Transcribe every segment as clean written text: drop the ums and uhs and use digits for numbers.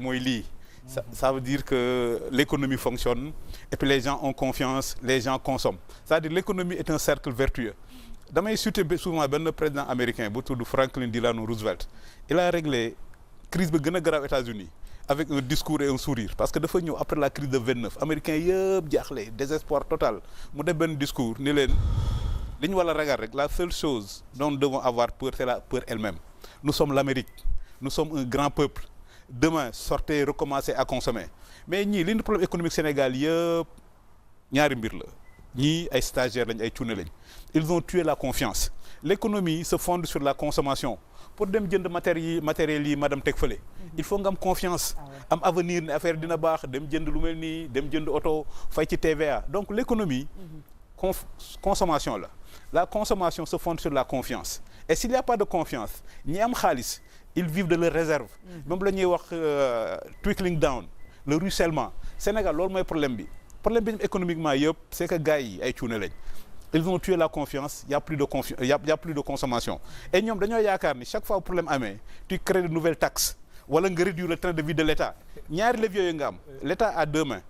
mooy lii ça veut dire que l'économie fonctionne et puis les gens ont confiance, les gens consomment. C'est-à-dire l'économie est un cercle vertueux. damay citer souvent benn président américain bu tudd Franklin Delano Roosevelt. Il a réglé crise bi gën a grave États-Unis avec un discours et un sourire parce que dafa ñëw après la crise de 29 américains yëpp jaaxle désespoir total mu def benn discours ni leen li ñu war a ragal rek la seule chose dont nous devons avoir peur c'est la peur elle-même. Nous sommes l'Amérique, nous sommes un grand peuple. Demain sortez recommencez à consommer mais ñii li ñu problème économique Sénégal yëpp ñaari mbir la ñii ay stagiaires lañ ay cuune lañ ils ont tué la confiance. L'économie se fonde sur la consommation pour dem jënd matériel yi madame teg fële il faut nga am confiance am avenir ne affaire dina baax dem jënd lu mel nii dem jënd oto fay ci TVA donc l'économie consommation la consommation se fonde sur la confiance et s'il n'y a pas de confiance ñi am xaalis ils vivent de leurs réserves même la ñuy wax trickling down le ruissellement Sénégal loolu mooy problème bi économiquement yëpp c'est que gars yi ay cuune lañ ils ont tué la confiance il y a plus de consommation et ñoom dañoo yaakaar ni chaque fois problème amee tu crées de nouvelles taxes wala nga réduire le train de vie de l'État ñaari leviers yooyu nga am l'État a deux mains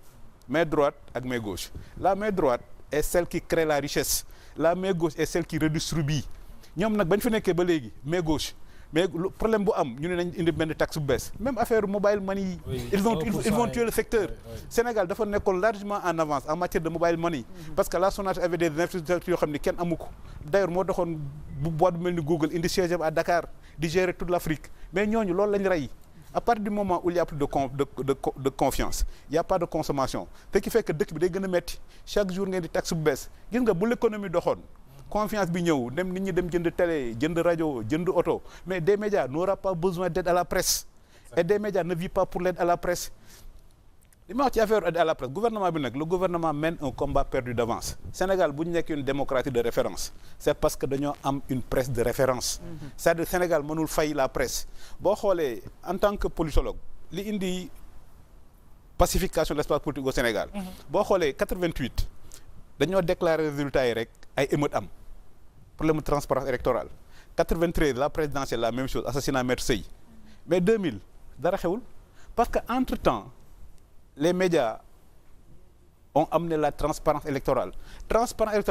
main droite ak main gauche la main droite est celle qui crée la richesse la main gauche est celle qui redistribue ñoom nag bañ fi nekkee ba léegi main gauche mais problème bu am ñu ne nañ indi benn taxe bu bees même affaire mobile money ils vont tuer le secteur Sénégal dafa nekkoon largement en avance en matière de mobile money parce que la Sonatel avait des infrastructures yoo xam ne kenn amu ko d'ailleurs moo doxoon bu boîte bu mel ni Google indi siège à Dakar di gérer toute l'Afrique mais ñooñu loolu lañ rey à partir du moment où il y a plus de confiance il y a pas de consommation ce qui fait que dëkk bi day gën a metti chaque jour ngeen di taxe bu bees gis nga bu l'économie doxoon confiance bi ñëw dem nit ñi dem jënd télé jënd rajo jënd auto mais des médias n'aura pas besoin d'aide à la presse et des médias ne vivent pas pour l'aide à la presse li ma wax ci affaire aide à la presse gouvernement bi nag le gouvernement mène un combat perdu d'avance Sénégal bu ñu nekk une démocratie de référence c'est parce que dañoo am une presse de référence c'est-à-dire Sénégal mënul fay la presse boo xoolee en tant que politologue li indi pacification de l'espace politique au Sénégal boo xoolee 88 dañoo déclarer résultats yi rek ay émeutes am problème de transparence électorale 93 la présidentielle la même chose assassinat Maître Sèye mais 2000 dara xewul parce que entre-temps les médias ont amené la transparence électorale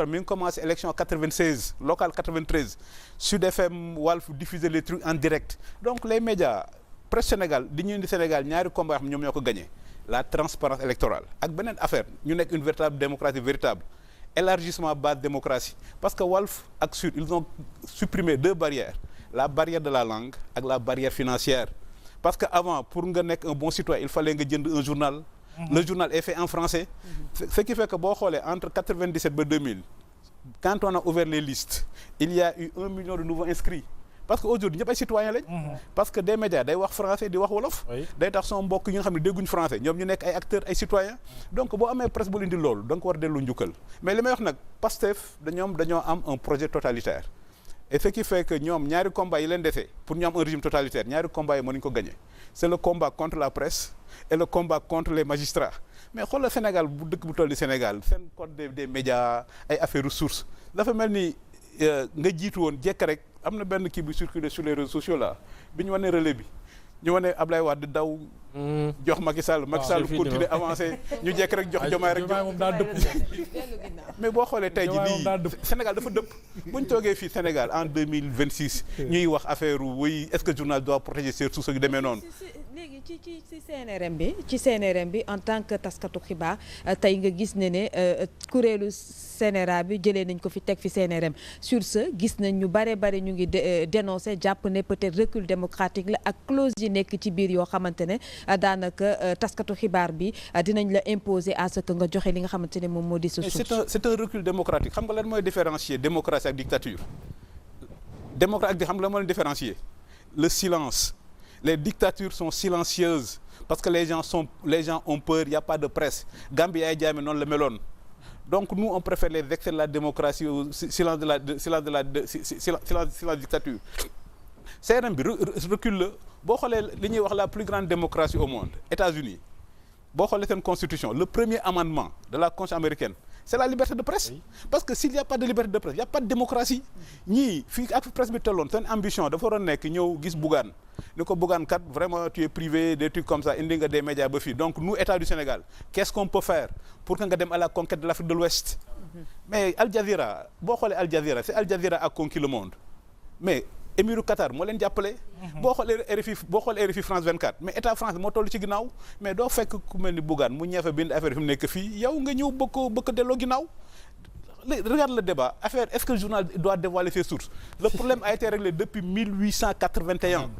mi ngi commencé élection 96 locale 93 Sud FM Walf diffuser les trucs en direct donc les médias presse Sénégal di ñu indi Sénégal ñaari combat yoo xam ñoom ñoo ko gagné la transparence électorale ak beneen affaire ñu nekk une véritable démocratie véritable élargissement base démocratie parce que Walf ak Sud ils ont supprimé deux barrières la barrière de la langue ak la barrière financière parce que avant pour nga nekk un bon citoyen il fallait nga jënd un journal le journal est fait en français ce qui fait que boo xoolee entre 97 ba 2000 quand on a ouvert les listes il y a eu 1 million de nouveaux inscrits parce que aujourd'hui ñëpp ay citoyens lañ parce que des médias day wax français di wax wolof day tax sama mbokk yi nga xam ne dégguñ français ñoom ñu nekk ay acteurs ay citoyens donc boo amee presse bu indi loolu da nga ko war dellu njukkal mais li may wax nag Pastef dañoo am un projet totalitaire et ce qui fait que ñoom ñaari combat yi leen defee pour ñu am un régime totalitaire ñaari combat yi mënuñ ko gagner c'est le combat contre la presse et le combat contre les magistrats mais xoolal Sénégal bu dëkk bu toll ni Sénégal seen code des médias ay affaires ressources dafa mel ni nga jiitu woon jekk rek am na benn kii bu circulé sur les réseaux sociaux là bi ñu wane relais bi ñu wane Ablaye Wade daw jox Macky Sall continuer avancer ñu jekk rek jox Diomaye rek moom daa dëpp mais boo xoolee tey ji lii Sénégal dafa dëpp bu ñu toogee fii Sénégal en 2026 ñuy wax affaire oui est-ce que le journal doit protéger ses sources yu demee noonu léegi ci CNRM bi en tant que taskatu xibaar tey nga gis ne kuréelu CNRA bi jëlee nañ ko fi teg fi CNRM sur ce gis nañ ñu bare ñu ngi dénoncer jàpp ne peut-être recul démocratique la ak clause yi nekk ci biir yoo xamante ne daanaka taskatu xibaar bi dinañ la imposer à ce que nga joxe li nga xamante ne moom moo di sa source. c'est un recul démocratique xam nga lan mooy différencier démocratie ak dictature démocratie xam nga lan mooy différencier le silence. Les dictatures sont silencieuses parce que les gens ont peur, il y a pas de presse. Gambie ay jaame noonu la meloon. Donc nous on préfère les excès de la démocratie au silence de la dictature. CNRM bi recul la boo xoolee li ñuy wax la plus grande démocratie au monde États-Unis boo xoolee seen constitution le premier amendement de la constitution américaine c'est la liberté de presse. Parce que s'il y a pas de liberté de presse il y a pas de démocratie. ñii fii ak presse bi tolloon seen ambition dafa waroon nekk ñëw gis Bougane ni ko Bougane kat vraiment tu es privé des trucs comme ça indi nga des médias ba fii donc nous État du Sénégal qu'est-ce qu'on peut faire pour que nga dem à la conquête de l'Afrique de l'Ouest. mais Al Jazeera boo xoolee Al Jazeera c'est Al Jazeera a conquis le monde mais émiru Qatar moo leen jàppale. boo xoolee RFI France 24 mais état France moo toll ci ginnaaw mais doo fekk ku mel ni Bougane mu ñeefe bind affaire fi mu nekk fii yow nga ñëw bëgg ko delloo ginnaaw. Regarde le débat affaire est-ce que le journal doit dévoiler ses sources. Le problème a été réglé depuis 1881.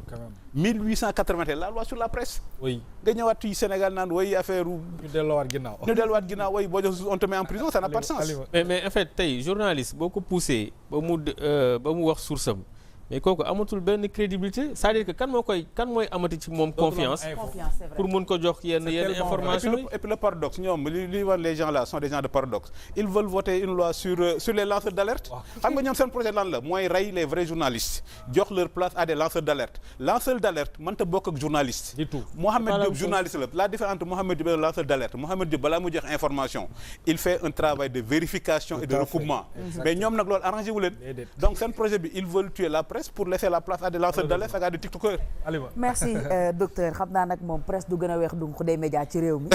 1881 la loi sur la presse. oui nga ñëwaat ci Sénégal naan way affaire ñu delluwaat ginnaaw way boo jox on te met en prison ça n'a pas de sens. mais en fait tey journaliste boo ko poussé ba mu wax source am mais kooku amatul benn crédibilité c'est-à-dire que kan mooy amati ci moom confiance pour mun ko jox yenn information yi. Et puis le paradoxe ñoom li wan les gens là sont des gens de paradoxe ils veulent voter une loi sur les lanceurs d'alerte. xam nga ñoom seen projet lan la mooy rey les vrais journalistes jox leur place à des lanceurs d'alerte mënta bokk ak journaliste. du tout Mohamed Diop journaliste la différence entre Mohamed Diop et le lanceur d'alerte Mohamed Diop balaa mu jox information il fait un travail de vérification et de recoupement mais ñoom nag loolu arrangé wu leen donc seen projet bi ils veulent tuer la presse pour laisser la place à des lanceurs d'alerte ak à des tiktokers. merci docteur xam naa nag moom presse du gën a weex donc des médias ci réew mi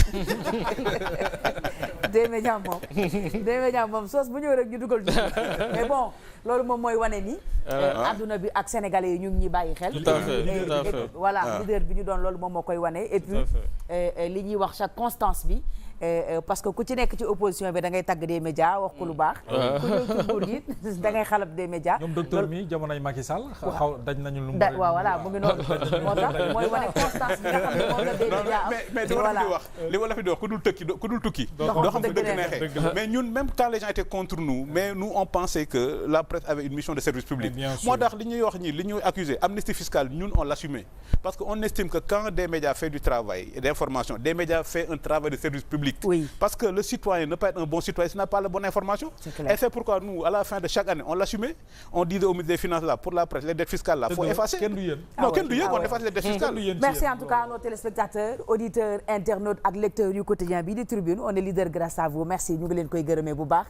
des médias moom soos bu ñëw rek ñu dugal mais bon loolu moom mooy wane ni adduna bi ak sénégalais yi ñu ngi ñuy bàyyi xel. tout à fait voilà leader bi ñu doon loolu moom moo koy wane et puis li ñuy wax chaque constance bi parce que ku ci nekk ci opposition bi da ngay tagg des médias wax ko lu baax ku ñëw ci nguur gi da ngay xalab des médias. ñoom docteur mi jamonoy Macky Sall xaw daj nañu lu mu waaw voilà mu ngi noonu moo tax mooy wane constance bi nga xam ne moom la des médias am mais li wala fi di wax ku dul tukki doo xam fu dëgg neexee mais ñun même quand les gens étaient contre nous mais nous on pensait que la presse avait une mission de service public moo tax li ñuy wax ñi li ñuy accusé amnistie fiscale ñun on l'assumait parce que on estime que quand des médias fait du travail et d'information des médias fait un travail de service public. Oui. Parce que le citoyen ne peut être un bon citoyen s'il n'a pas la bonne information. Et c'est pourquoi nous à la fin de chaque année on l'assumait on disait au ministre des Finances là pour la presse les dettes fiscales là faut effacer. kenn du yéen on efface les dettes fiscales. Merci en tout cas à nos téléspectateurs auditeurs internautes ak lecteurs yu quotidien bi di Tribune on est leader grâce à vous merci ñu ngi leen koy gërëmee bu baax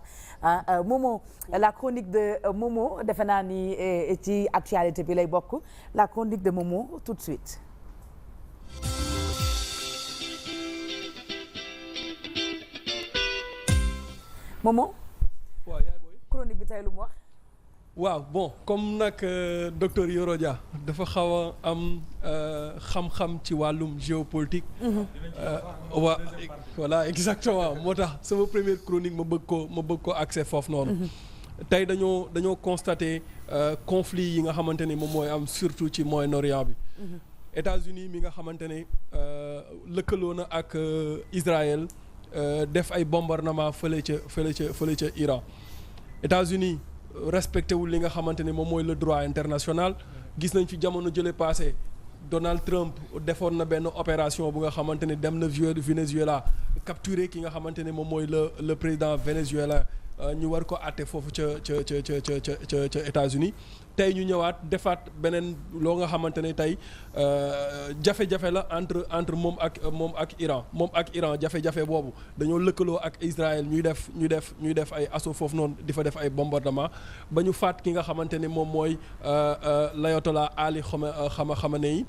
Momo la chronique de Momo defe naa ni ci actualité bi lay bokk la chronique de Momo tout de suite. Momo. waaw yaay booy. chronique bi tey lu mu wax. waaw bon comme nag docteur Yoro Dia dafa xaw a am xam-xam ci wàllum géopolitique. waa voilà exactement moo tax sama première chronique ma bëgg ko accès foofu noonu. tey dañoo constater conflit yi nga xamante ni moom mooy am surtout ci Moyen-Orient bi. États-Unis mi nga xamante ne lëkkaloo na ak Israël. def ay bombardement fële ca Iran États-Unis respecté wul li nga xamante ni moom mooy le droit international gis nañ fi jamono jële passé Donald Trump defoon na benn opération bu nga xamante ni dem na Venezuela capturé ki nga xamante ni moom mooy le président vénézuélien ñu war ko àtte foofu ca États-Unis tey ñu ñëwaat defaat beneen loo nga xamante ne tey jafe-jafe la entre moom ak Iran jafe-jafe boobu dañoo lëkkaloo ak Israël ñuy def ay assaut foofu noonu di fa def ay bombardement ba ñu faat ki nga xamante ne moom mooy l'ayatollah Ali Khamenei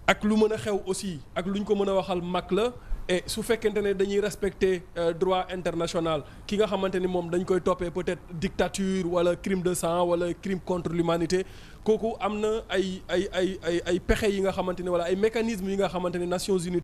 ak lu mën a xew aussi ak lu ñu ko mën a waxal mag la et su fekkente ne dañuy respecter droit international ki nga xamante ni moom dañ koy toppee peut-être dictature wala crime de sang wala crime contre l'humanité kooku am na ay pexe yi nga xamante ni wala ay mécanismes yi nga xamante ni Nations Unies